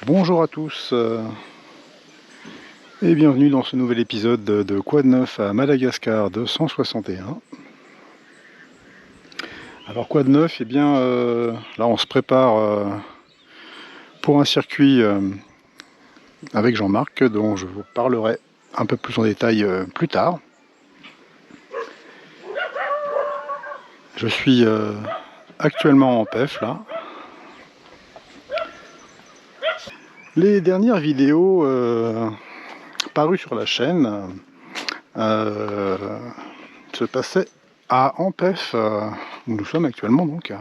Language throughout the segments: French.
Bonjour à tous et bienvenue dans ce nouvel épisode de Quoi de neuf à Madagascar 261. Alors quoi de neuf? Eh bien là on se prépare pour un circuit avec Jean-Marc dont je vous parlerai un peu plus en détail plus tard. Je suis actuellement en PEF là. Les dernières vidéos parues sur la chaîne se passaient à Ampef, où nous sommes actuellement donc,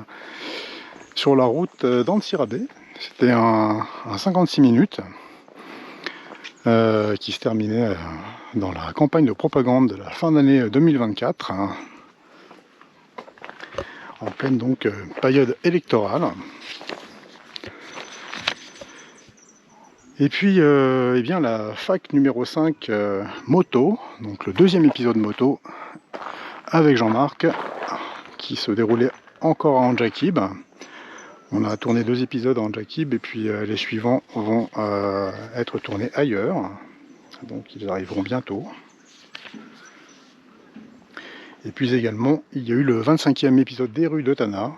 sur la route d'Antsirabe. C'était un 56 minutes qui se terminait dans la campagne de propagande de la fin d'année 2024, en pleine donc période électorale. Et puis eh bien la fac numéro 5 moto, donc le deuxième épisode moto avec Jean-Marc qui se déroulait encore en Jakib. On a tourné 2 épisodes en Jakib et puis les suivants vont être tournés ailleurs, donc ils arriveront bientôt. Et puis également il y a eu le 25e épisode des rues de Tana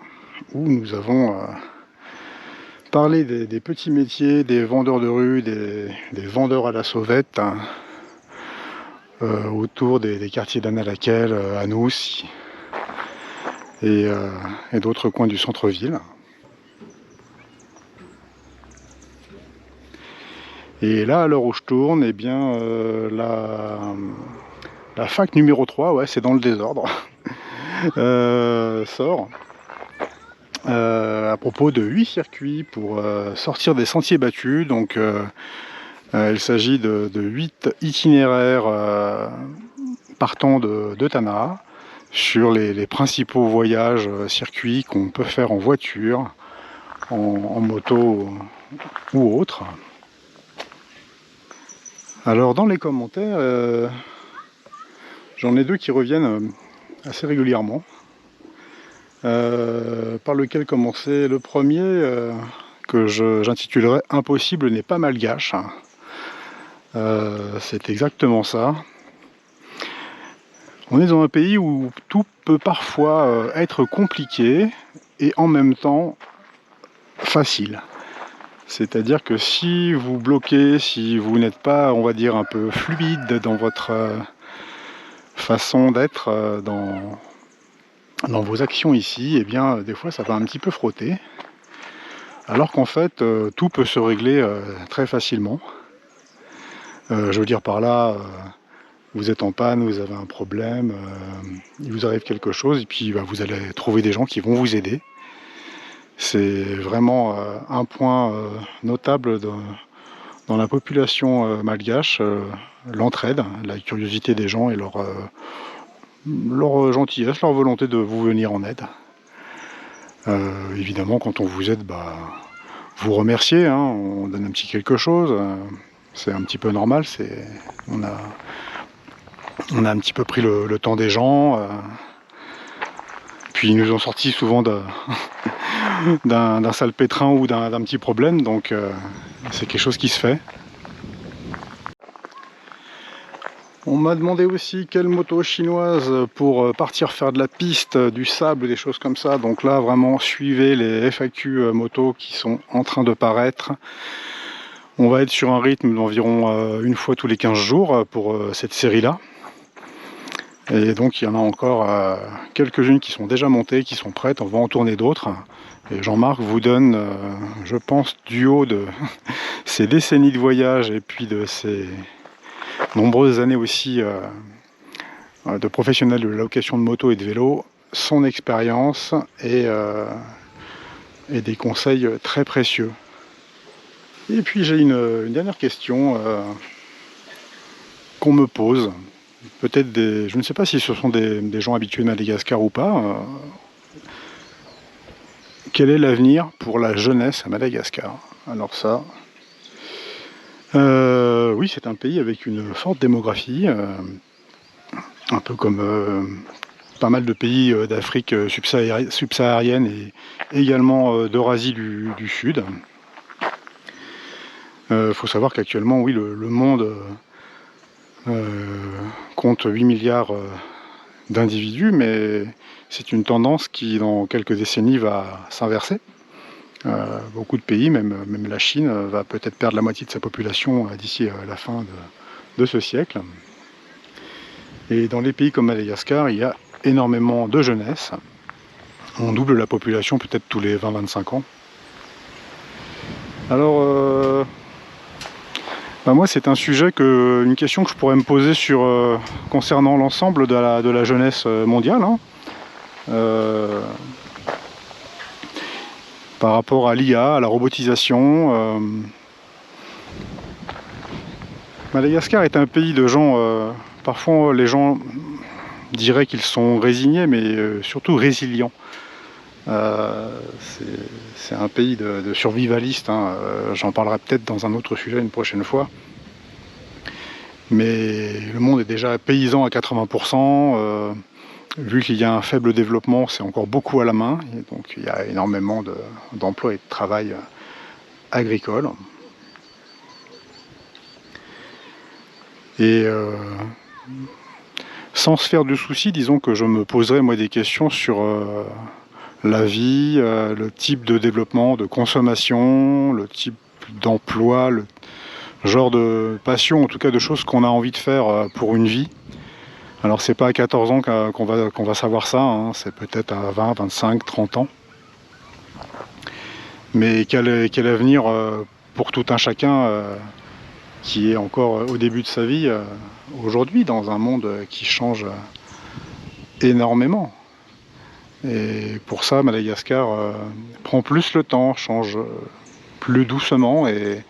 où nous avons parler des petits métiers, des vendeurs de rue, des vendeurs à la sauvette, autour des quartiers d'Annalaquel, Anous et d'autres coins du centre-ville. Et là, à l'heure où je tourne, eh bien, la fac numéro 3, ouais, c'est dans le désordre, sort. À propos de 8 circuits pour sortir des sentiers battus. Donc il s'agit de 8 itinéraires partant de Tana sur les principaux voyages circuits qu'on peut faire en voiture, en moto ou autre. Alors dans les commentaires, j'en ai 2 qui reviennent assez régulièrement. Par lequel commencer? Le premier que j'intitulerai Impossible n'est pas malgache. C'est exactement ça. On est dans un pays où tout peut parfois être compliqué et en même temps facile. C'est-à-dire que si vous bloquez, si vous n'êtes pas, on va dire, un peu fluide dans votre façon d'être dans vos actions ici, eh bien des fois ça va un petit peu frotter, alors qu'en fait tout peut se régler très facilement. Je veux dire par là, vous êtes en panne, vous avez un problème, il vous arrive quelque chose, et puis vous allez trouver des gens qui vont vous aider. C'est vraiment un point notable dans la population malgache, l'entraide, la curiosité des gens et leur gentillesse, leur volonté de vous venir en aide. Évidemment, quand on vous aide, vous remerciez, hein, on donne un petit quelque chose, c'est un petit peu normal, on a un petit peu pris le temps des gens, puis ils nous ont sorti souvent d'un sale pétrin ou d'un petit problème, donc c'est quelque chose qui se fait. On m'a demandé aussi quelle moto chinoise pour partir faire de la piste, du sable, des choses comme ça. Donc là, vraiment, suivez les FAQ motos qui sont en train de paraître. On va être sur un rythme d'environ une fois tous les 15 jours pour cette série-là. Et donc, il y en a encore quelques-unes qui sont déjà montées, qui sont prêtes. On va en tourner d'autres. Et Jean-Marc vous donne, je pense, du haut de ses décennies de voyage et puis de ses nombreuses années aussi de professionnel de la location de moto et de vélo, son expérience et des conseils très précieux. Et puis j'ai une dernière question qu'on me pose. Peut-être je ne sais pas si ce sont des gens habitués de Madagascar ou pas. Quel est l'avenir pour la jeunesse à Madagascar? Alors ça, oui, c'est un pays avec une forte démographie, un peu comme pas mal de pays d'Afrique subsaharienne et également d'Eurasie du Sud. Faut savoir qu'actuellement, oui, le monde compte 8 milliards d'individus, mais c'est une tendance qui, dans quelques décennies, va s'inverser. Beaucoup de pays, même la Chine, va peut-être perdre la moitié de sa population d'ici la fin de ce siècle. Et dans les pays comme Madagascar, il y a énormément de jeunesse. On double la population peut-être tous les 20-25 ans. Alors, moi c'est un sujet, une question que je pourrais me poser concernant l'ensemble de la jeunesse mondiale. Par rapport à l'IA, à la robotisation. Madagascar est un pays de gens, parfois les gens diraient qu'ils sont résignés, mais surtout résilients. C'est un pays de survivalistes, j'en parlerai peut-être dans un autre sujet une prochaine fois. Mais le monde est déjà paysan à 80%, vu qu'il y a un faible développement, c'est encore beaucoup à la main, et donc il y a énormément d'emplois et de travail agricole. Et sans se faire de soucis, disons que je me poserai moi des questions sur la vie, le type de développement, de consommation, le type d'emploi, le genre de passion, en tout cas de choses qu'on a envie de faire pour une vie. Alors c'est pas à 14 ans qu'on va savoir ça, c'est peut-être à 20, 25, 30 ans. Mais quel avenir pour tout un chacun qui est encore au début de sa vie aujourd'hui, dans un monde qui change énormément. Et pour ça, Madagascar prend plus le temps, change plus doucement, et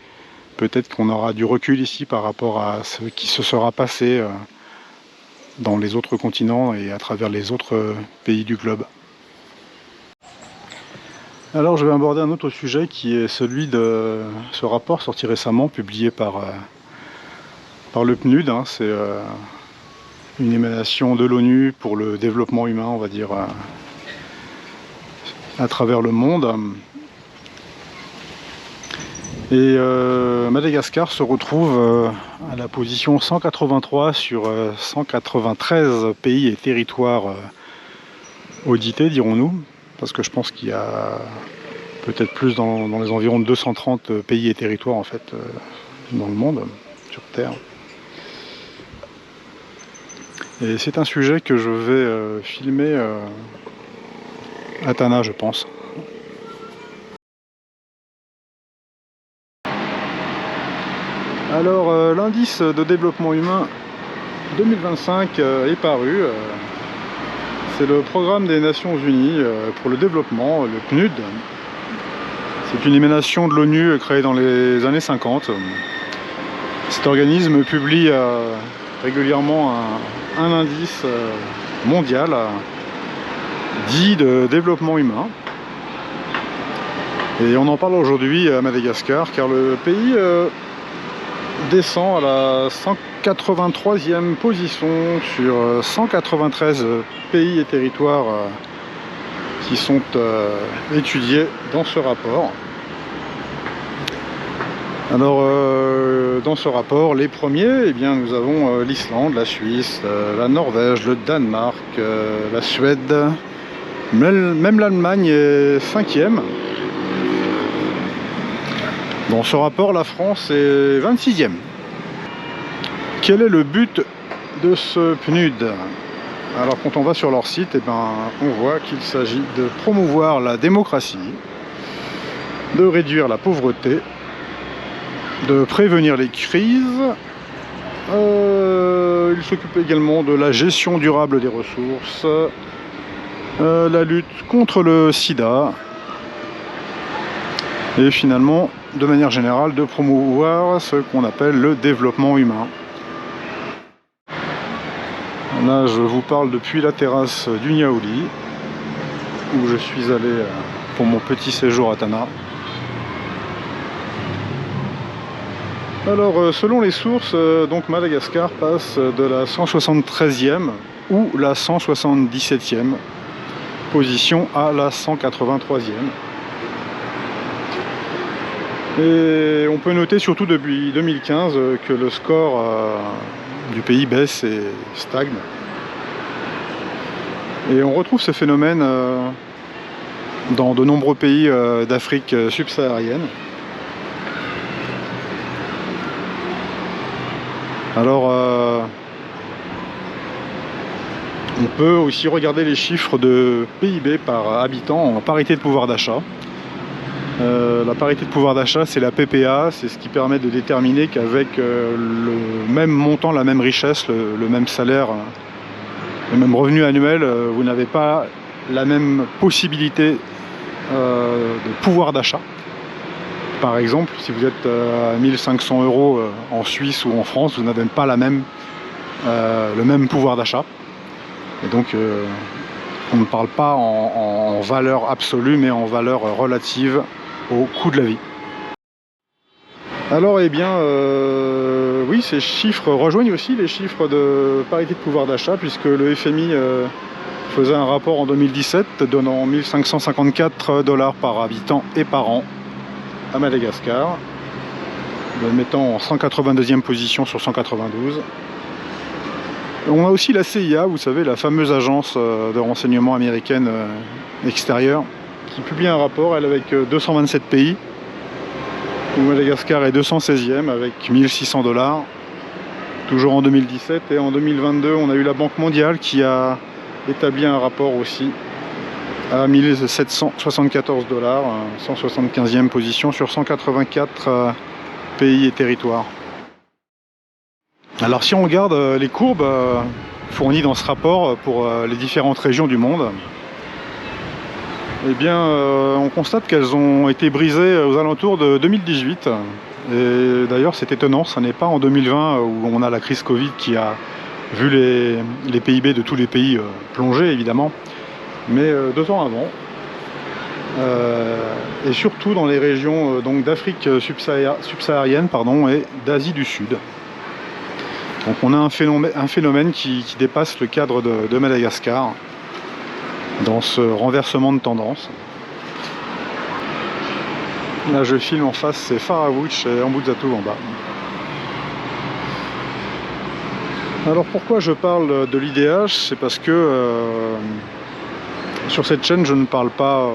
peut-être qu'on aura du recul ici par rapport à ce qui se sera passé dans les autres continents et à travers les autres pays du globe. Alors je vais aborder un autre sujet qui est celui de ce rapport sorti récemment, publié par le PNUD. C'est une émanation de l'ONU pour le développement humain, on va dire, à travers le monde. Et Madagascar se retrouve à la position 183 sur 193 pays et territoires audités, dirons-nous, parce que je pense qu'il y a peut-être plus dans les environs de 230 pays et territoires en fait dans le monde, sur Terre. Et c'est un sujet que je vais filmer à Tana, je pense. Alors l'indice de développement humain 2025 est paru. C'est le programme des Nations Unies pour le développement, le PNUD. C'est une émanation de l'ONU créée dans les années 50. Cet organisme publie régulièrement un indice mondial dit de développement humain. Et on en parle aujourd'hui à Madagascar, car le pays descend à la 183e position sur 193 pays et territoires qui sont étudiés dans ce rapport. Alors dans ce rapport, les premiers, eh bien, nous avons l'Islande, la Suisse, la Norvège, le Danemark, la Suède, même l'Allemagne est 5e. Dans ce rapport, la France est 26e. Quel est le but de ce PNUD? Alors quand on va sur leur site, eh ben, on voit qu'il s'agit de promouvoir la démocratie, de réduire la pauvreté, de prévenir les crises. Il s'occupe également de la gestion durable des ressources, la lutte contre le sida, et finalement, de manière générale, de promouvoir ce qu'on appelle le développement humain. Là, je vous parle depuis la terrasse du Niaouli, où je suis allé pour mon petit séjour à Tana. Alors, selon les sources, donc Madagascar passe de la 173e ou la 177e position à la 183e. Et on peut noter surtout depuis 2015 que le score du pays baisse et stagne. Et on retrouve ce phénomène dans de nombreux pays d'Afrique subsaharienne. Alors, on peut aussi regarder les chiffres de PIB par habitant en parité de pouvoir d'achat. La parité de pouvoir d'achat, c'est la PPA, c'est ce qui permet de déterminer qu'avec le même montant, la même richesse, le même salaire, le même revenu annuel, vous n'avez pas la même possibilité de pouvoir d'achat. Par exemple, si vous êtes à 1500 € en Suisse ou en France, vous n'avez pas le même pouvoir d'achat. Et donc, on ne parle pas en valeur absolue, mais en valeur relative au coût de la vie. Alors, eh bien, oui, ces chiffres rejoignent aussi les chiffres de parité de pouvoir d'achat, puisque le FMI faisait un rapport en 2017 donnant 1554 $ par habitant et par an à Madagascar, le mettant en 182e position sur 192. On a aussi la CIA, vous savez, la fameuse agence de renseignement américaine extérieure, qui publie un rapport, elle, avec 227 pays, où Madagascar est 216e avec 1600 $, toujours en 2017. Et en 2022, on a eu la Banque mondiale qui a établi un rapport aussi à 1774 $, 175e position sur 184 pays et territoires. Alors si on regarde les courbes fournies dans ce rapport pour les différentes régions du monde, eh bien on constate qu'elles ont été brisées aux alentours de 2018. Et d'ailleurs c'est étonnant, ça n'est pas en 2020 où on a la crise Covid qui a vu les PIB de tous les pays plonger évidemment, mais 2 ans avant. Et surtout dans les régions donc d'Afrique subsaharienne et d'Asie du Sud. Donc on a un phénomène qui dépasse le cadre de Madagascar dans ce renversement de tendance. Là je filme en face, c'est Faravouch et Ambouzatu en bas. Alors pourquoi je parle de l'IDH? C'est parce que sur cette chaîne je ne parle pas,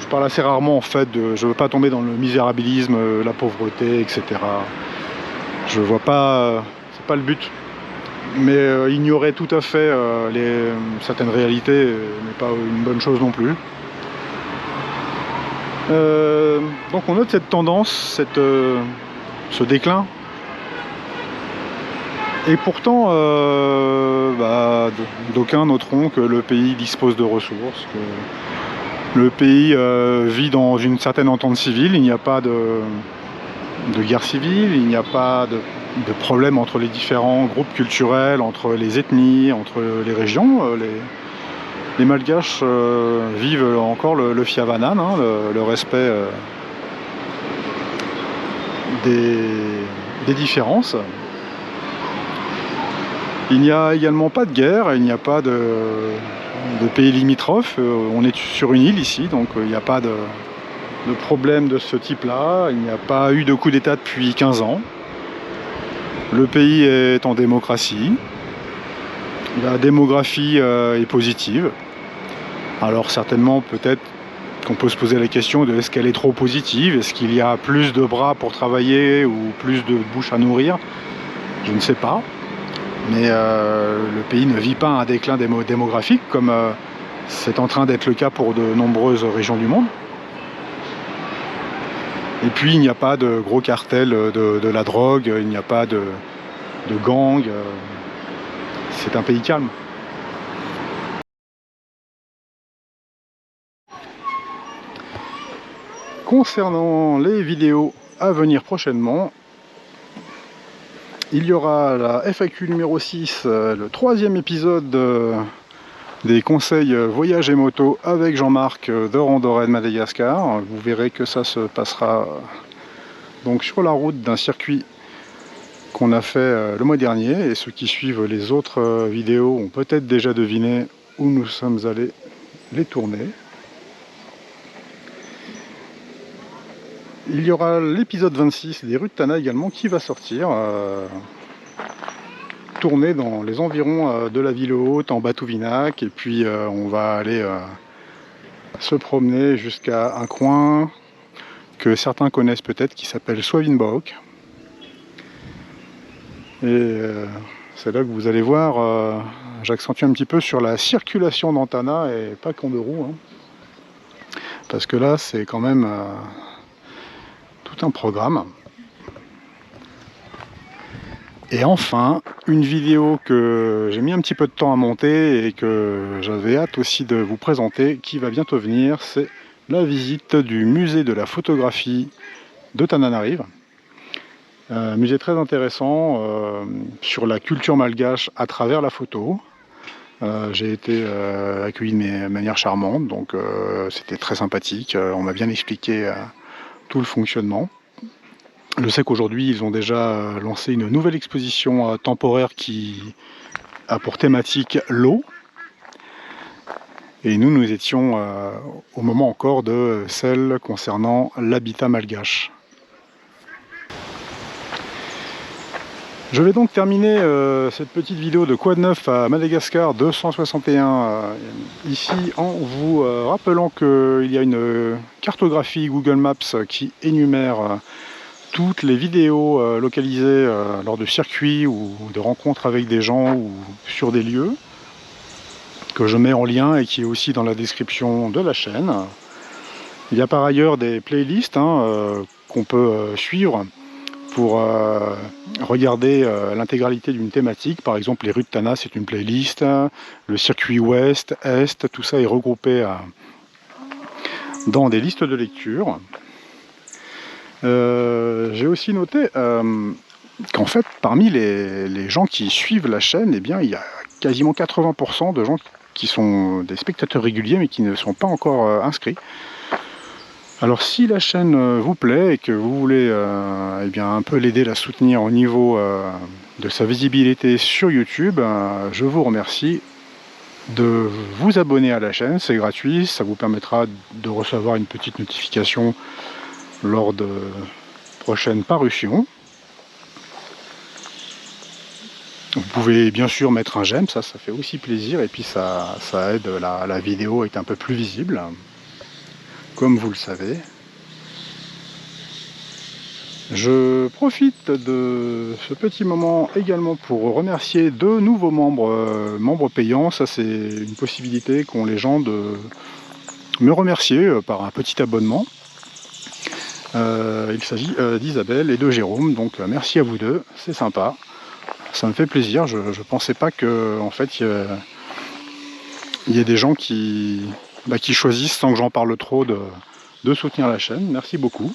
je parle assez rarement en fait, je ne veux pas tomber dans le misérabilisme, la pauvreté, etc. Je vois pas, c'est pas le but. Mais ignorer tout à fait certaines réalités n'est pas une bonne chose non plus. Donc on note cette tendance, ce déclin. Et pourtant, d'aucuns noteront que le pays dispose de ressources, que le pays vit dans une certaine entente civile, il n'y a pas de guerre civile, il n'y a pas de problème entre les différents groupes culturels, entre les ethnies, entre les régions. Les Malgaches vivent encore le fiavanan, hein, le respect des différences. Il n'y a également pas de guerre, il n'y a pas de pays limitrophes. On est sur une île ici, donc il n'y a pas de problème de ce type-là. Il n'y a pas eu de coup d'État depuis 15 ans. Le pays est en démocratie. La démographie est positive. Alors certainement, peut-être qu'on peut se poser la question de est-ce qu'elle est trop positive? Est-ce qu'il y a plus de bras pour travailler ou plus de bouches à nourrir? Je ne sais pas. Mais le pays ne vit pas un déclin démographique comme c'est en train d'être le cas pour de nombreuses régions du monde. Et puis il n'y a pas de gros cartels de la drogue, il n'y a pas de gangs. C'est un pays calme. Concernant les vidéos à venir prochainement, il y aura la FAQ numéro 6, le 3e épisode des conseils voyage et moto avec Jean-Marc de Randoré de Madagascar. Vous verrez que ça se passera donc sur la route d'un circuit qu'on a fait le mois dernier, et ceux qui suivent les autres vidéos ont peut-être déjà deviné où nous sommes allés les tourner. Il y aura l'épisode 26 des rues de Tana également qui va sortir, tourné dans les environs de la ville haute, en Batouvinac, et puis on va aller se promener jusqu'à un coin que certains connaissent peut-être qui s'appelle Swavinbok. Et c'est là que vous allez voir, j'accentue un petit peu sur la circulation dans Tana et pas qu'en deux roues, hein, parce que là c'est quand même tout un programme. Et enfin, une vidéo que j'ai mis un petit peu de temps à monter et que j'avais hâte aussi de vous présenter, qui va bientôt venir, c'est la visite du musée de la photographie de Tananarive. Musée très intéressant sur la culture malgache à travers la photo. J'ai été accueilli de manière charmante, donc c'était très sympathique. On m'a bien expliqué tout le fonctionnement. Je sais qu'aujourd'hui, ils ont déjà lancé une nouvelle exposition temporaire qui a pour thématique l'eau. Et nous étions au moment encore de celle concernant l'habitat malgache. Je vais donc terminer cette petite vidéo de Quoi de neuf à Madagascar 261 ici en vous rappelant qu'il y a une cartographie Google Maps qui énumère toutes les vidéos localisées lors de circuits ou de rencontres avec des gens ou sur des lieux, que je mets en lien et qui est aussi dans la description de la chaîne. Il y a par ailleurs des playlists qu'on peut suivre pour regarder l'intégralité d'une thématique. Par exemple, les rues de Tana, c'est une playlist, le circuit ouest, est, tout ça est regroupé dans des listes de lecture. J'ai aussi noté qu'en fait, parmi les gens qui suivent la chaîne, eh bien, il y a quasiment 80% de gens qui sont des spectateurs réguliers mais qui ne sont pas encore inscrits. Alors si la chaîne vous plaît et que vous voulez eh bien, un peu l'aider, la soutenir au niveau de sa visibilité sur YouTube, je vous remercie de vous abonner à la chaîne, c'est gratuit, ça vous permettra de recevoir une petite notification lors de prochaines parutions. Vous pouvez bien sûr mettre un j'aime, ça fait aussi plaisir, et puis ça aide la vidéo à être un peu plus visible, comme vous le savez. Je profite de ce petit moment également pour remercier deux nouveaux membres payants. Ça c'est une possibilité qu'ont les gens de me remercier par un petit abonnement. Il s'agit d'Isabelle et de Jérôme, donc merci à vous deux, c'est sympa, ça me fait plaisir. Je ne pensais pas que en fait il y ait des gens qui choisissent, sans que j'en parle trop, de soutenir la chaîne. Merci beaucoup.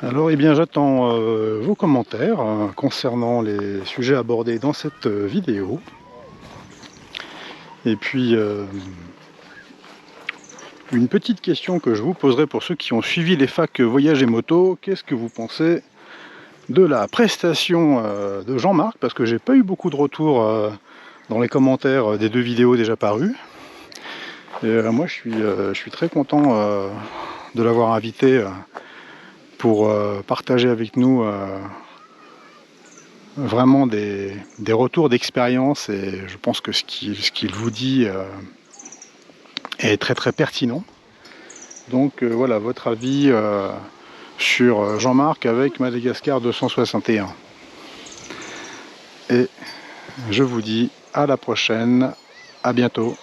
Alors bien j'attends vos commentaires concernant les sujets abordés dans cette vidéo. Et puis une petite question que je vous poserai pour ceux qui ont suivi les facs voyage et moto: qu'est-ce que vous pensez de la prestation de Jean-Marc? Parce que j'ai pas eu beaucoup de retours dans les commentaires des deux vidéos déjà parues. Et moi je suis très content de l'avoir invité pour partager avec nous vraiment des retours d'expérience, et je pense que ce qu'il vous dit est très très pertinent. Donc voilà votre avis sur Jean-Marc avec Madagascar 261. Et je vous dis à la prochaine, à bientôt.